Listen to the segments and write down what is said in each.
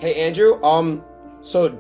Hey Andrew, so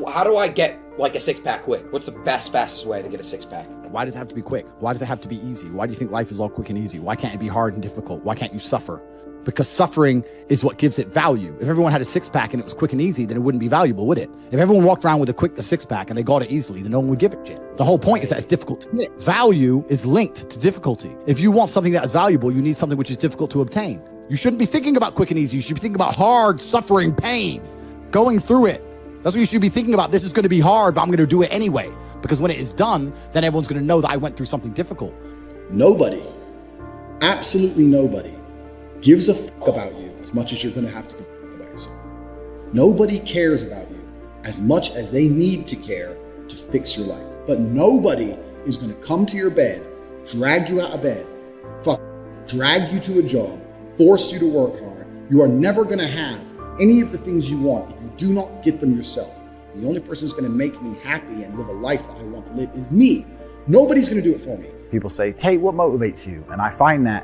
how do I get like a six-pack quick? What's the fastest way to get a six-pack? Why does it have to be quick? Why does it have to be easy? Why do you think life is all quick and easy? Why can't it be hard and difficult? Why can't you suffer? Because suffering is what gives it value. If everyone had a six-pack and it was quick and easy, then it wouldn't be valuable, would it? If everyone walked around with a six-pack and they got it easily, then no one would give a shit. The whole point is that it's difficult to get. Value is linked to difficulty. If you want something that is valuable, you need something which is difficult to obtain. You shouldn't be thinking about quick and easy. You should be thinking about hard, suffering, pain, going through it. That's what you should be thinking about. This is going to be hard, but I'm going to do it anyway. Because when it is done, then everyone's going to know that I went through something difficult. Nobody, absolutely nobody, gives a fuck about you as much as you're going to have to give a fuck about yourself. Nobody cares about you as much as they need to care to fix your life. But nobody is going to come to your bed, drag you out of bed, drag you to a job, force you to work hard. You are never going to have any of the things you want if you do not get them yourself. The only person who's going to make me happy and live a life that I want to live is me. Nobody's going to do it for me. People say, Tate, what motivates you? And I find that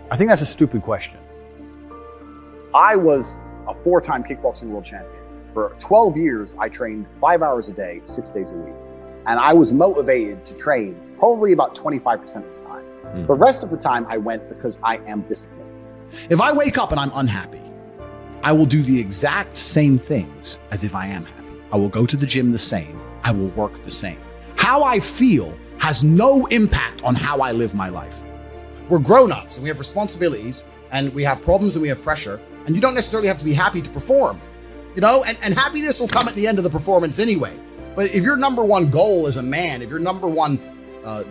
I think that's a stupid question. I was a 4-time kickboxing world champion. For 12 years, I trained 5 hours a day, 6 days a week. And I was motivated to train probably about 25% of the time. The rest of the time I went because I am disciplined. If I wake up and I'm unhappy, I will do the exact same things as if I am happy. I will go to the gym the same. I will work the same. How I feel has no impact on how I live my life. We're grown-ups and we have responsibilities and we have problems and we have pressure, and you don't necessarily have to be happy to perform, and happiness will come at the end of the performance anyway. But if your number one goal as a man, if your number one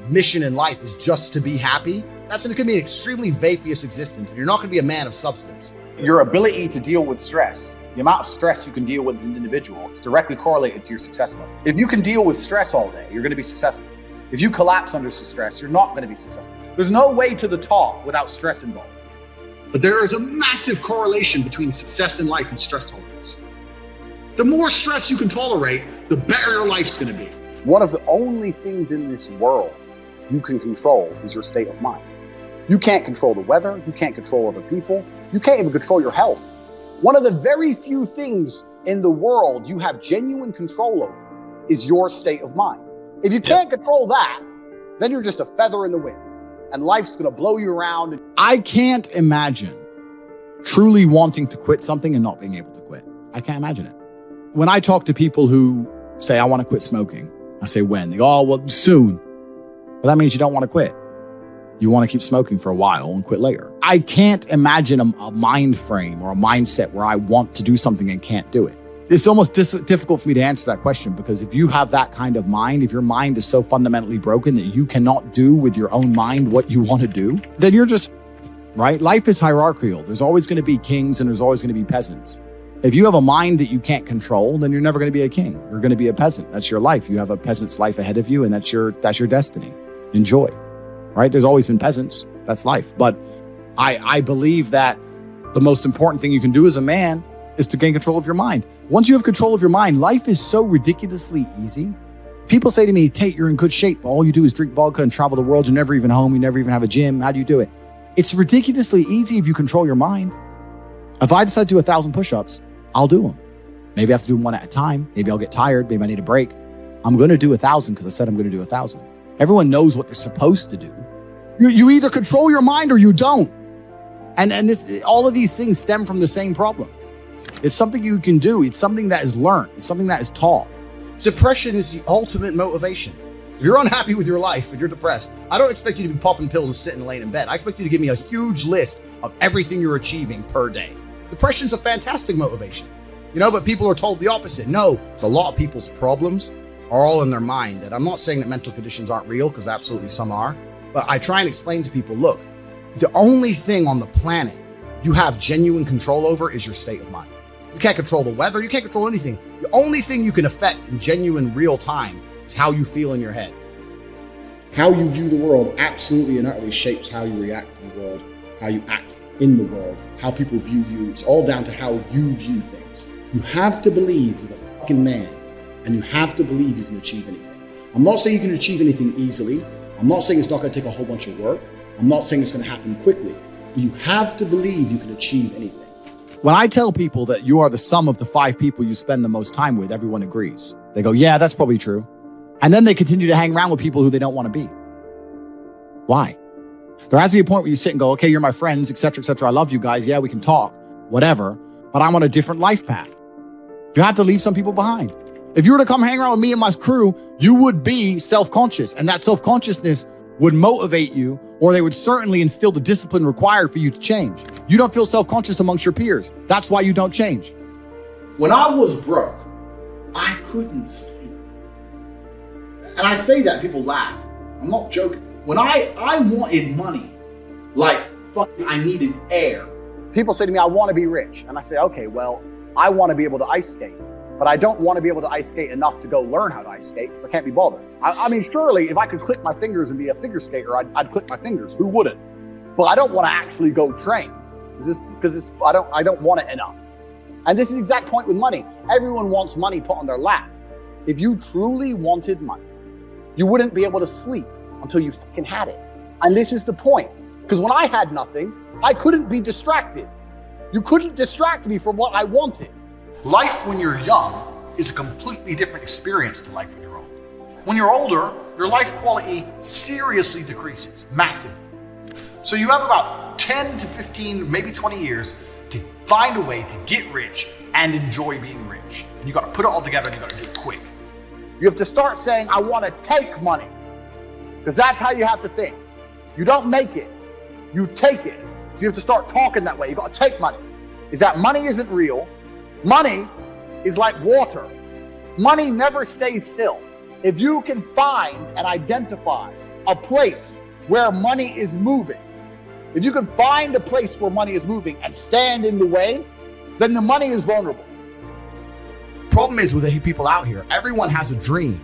mission in life is just to be happy, that's going to be an extremely vaporous existence, and you're not going to be a man of substance. Your ability to deal with stress, the amount of stress you can deal with as an individual, is directly correlated to your success level. If you can deal with stress all day, you're going to be successful. If you collapse under stress, you're not going to be successful. There's no way to the top without stress involved. But there is a massive correlation between success in life and stress tolerance. The more stress you can tolerate, the better your life's going to be. One of the only things in this world you can control is your state of mind. You can't control the weather. You can't control other people. You can't even control your health. One of the very few things in the world you have genuine control over is your state of mind. If you can't control that, then you're just a feather in the wind and life's going to blow you around. I can't imagine truly wanting to quit something and not being able to quit. I can't imagine it. When I talk to people who say, I want to quit smoking, I say, when? They go, oh, well, soon. Well, that means you don't want to quit. You want to keep smoking for a while and quit later. I can't imagine a mind frame or a mindset where I want to do something and can't do it. It's almost difficult for me to answer that question, because if you have that kind of mind, if your mind is so fundamentally broken that you cannot do with your own mind what you want to do, then you're just, right? Life is hierarchical. There's always going to be kings and there's always going to be peasants. If you have a mind that you can't control, then you're never going to be a king. You're going to be a peasant. That's your life. You have a peasant's life ahead of you, and that's your destiny. Enjoy. Right? There's always been peasants. That's life. But I believe that the most important thing you can do as a man is to gain control of your mind. Once you have control of your mind, life is so ridiculously easy. People say to me, Tate, you're in good shape. All you do is drink vodka and travel the world. You're never even home. You never even have a gym. How do you do it? It's ridiculously easy if you control your mind. If I decide to do 1,000 push-ups, I'll do them. Maybe I have to do them one at a time. Maybe I'll get tired. Maybe I need a break. I'm going to do 1,000 because I said I'm going to do 1,000. Everyone knows what they're supposed to do. You either control your mind or you don't. And all of these things stem from the same problem. It's something you can do. It's something that is learned. It's something that is taught. Depression is the ultimate motivation. If you're unhappy with your life and you're depressed, I don't expect you to be popping pills and sitting laying in bed. I expect you to give me a huge list of everything you're achieving per day. Depression's a fantastic motivation, but people are told the opposite. No, a lot of people's problems are all in their mind. And I'm not saying that mental conditions aren't real, because absolutely some are. But I try and explain to people, look, the only thing on the planet you have genuine control over is your state of mind. You can't control the weather. You can't control anything. The only thing you can affect in genuine real time is how you feel in your head. How you view the world absolutely and utterly shapes how you react in the world, how you act in the world, how people view you. It's all down to how you view things. You have to believe you're the fucking man, and you have to believe you can achieve anything. I'm not saying you can achieve anything easily. I'm not saying it's not going to take a whole bunch of work. I'm not saying it's going to happen quickly, but you have to believe you can achieve anything. When I tell people that you are the sum of the 5 people you spend the most time with, everyone agrees. They go, yeah, that's probably true. And then they continue to hang around with people who they don't want to be. Why? There has to be a point where you sit and go, okay, you're my friends, et cetera, et cetera. I love you guys. Yeah, we can talk, whatever. But I'm on a different life path. You have to leave some people behind. If you were to come hang around with me and my crew, you would be self-conscious. And that self-consciousness would motivate you, or they would certainly instill the discipline required for you to change. You don't feel self-conscious amongst your peers. That's why you don't change. When I was broke, I couldn't sleep. And I say that, people laugh. I'm not joking. When I wanted money, like fucking I needed air. People say to me, I want to be rich. And I say, okay, well, I want to be able to ice skate, but I don't want to be able to ice skate enough to go learn how to ice skate because I can't be bothered. I mean, surely if I could click my fingers and be a figure skater, I'd click my fingers. Who wouldn't? But I don't want to actually go train because I don't want it enough. And this is the exact point with money. Everyone wants money put on their lap. If you truly wanted money, you wouldn't be able to sleep until you fucking had it. And this is the point. Because when I had nothing, I couldn't be distracted. You couldn't distract me from what I wanted. Life when you're young is a completely different experience to life when you're old. When you're older, your life quality seriously decreases, massively. So you have about 10 to 15, maybe 20 years to find a way to get rich and enjoy being rich. And you got to put it all together and you got to do it quick. You have to start saying, I want to take money. Because that's how you have to think. You don't make it, you take it. So you have to start talking that way. You got to take money. Is that money isn't real. Money is like water. Money never stays still. If you can find and identify a place where money is moving, if you can find a place where money is moving and stand in the way, then the money is vulnerable. Problem is with the people out here, everyone has a dream,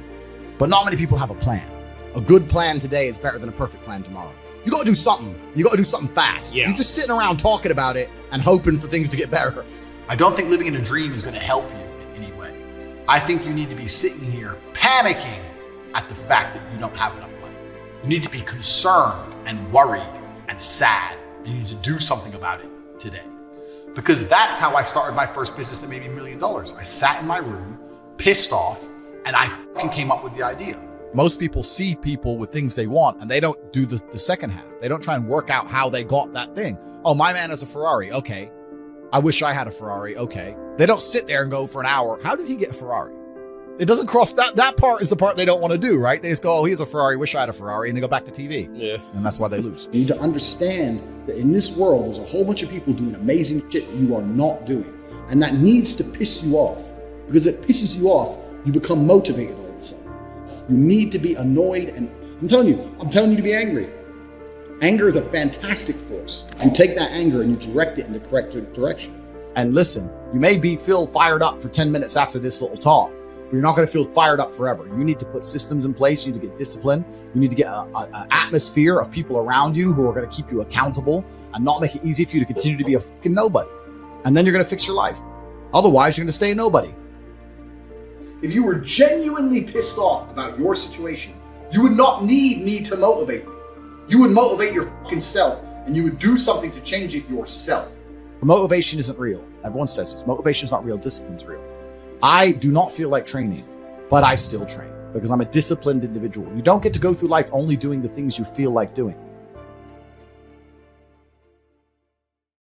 but not many people have a plan. A good plan today is better than a perfect plan tomorrow. You got to do something. You got to do something fast. Yeah. You're just sitting around talking about it and hoping for things to get better. I don't think living in a dream is going to help you in any way. I think you need to be sitting here panicking at the fact that you don't have enough money. You need to be concerned and worried and sad, and you need to do something about it today. Because that's how I started my first business that made me $1 million. I sat in my room, pissed off, and I fucking came up with the idea. Most people see people with things they want and they don't do the second half. They don't try and work out how they got that thing. Oh, my man has a Ferrari. Okay. I wish I had a Ferrari. Okay. They don't sit there and go for an hour. How did he get a Ferrari? It doesn't cross that part is the part they don't want to do, right? They just go, oh, he has a Ferrari. Wish I had a Ferrari. And they go back to TV. Yeah. And that's why they lose. You need to understand that in this world, there's a whole bunch of people doing amazing shit that you are not doing. And that needs to piss you off. Because if it pisses you off, you become motivated all of a sudden. You need to be annoyed, and I'm telling you to be angry. Anger is a fantastic force. You take that anger and you direct it in the correct direction. And listen, you may feel fired up for 10 minutes after this little talk, but you're not going to feel fired up forever. You need to put systems in place. You need to get discipline. You need to get an atmosphere of people around you who are going to keep you accountable and not make it easy for you to continue to be a fucking nobody. And then you're going to fix your life. Otherwise, you're going to stay a nobody. If you were genuinely pissed off about your situation, you would not need me to motivate you. You would motivate your fucking self, and you would do something to change it yourself. Motivation isn't real. Everyone says this. Motivation is not real. Discipline's real. I do not feel like training, but I still train because I'm a disciplined individual. You don't get to go through life only doing the things you feel like doing.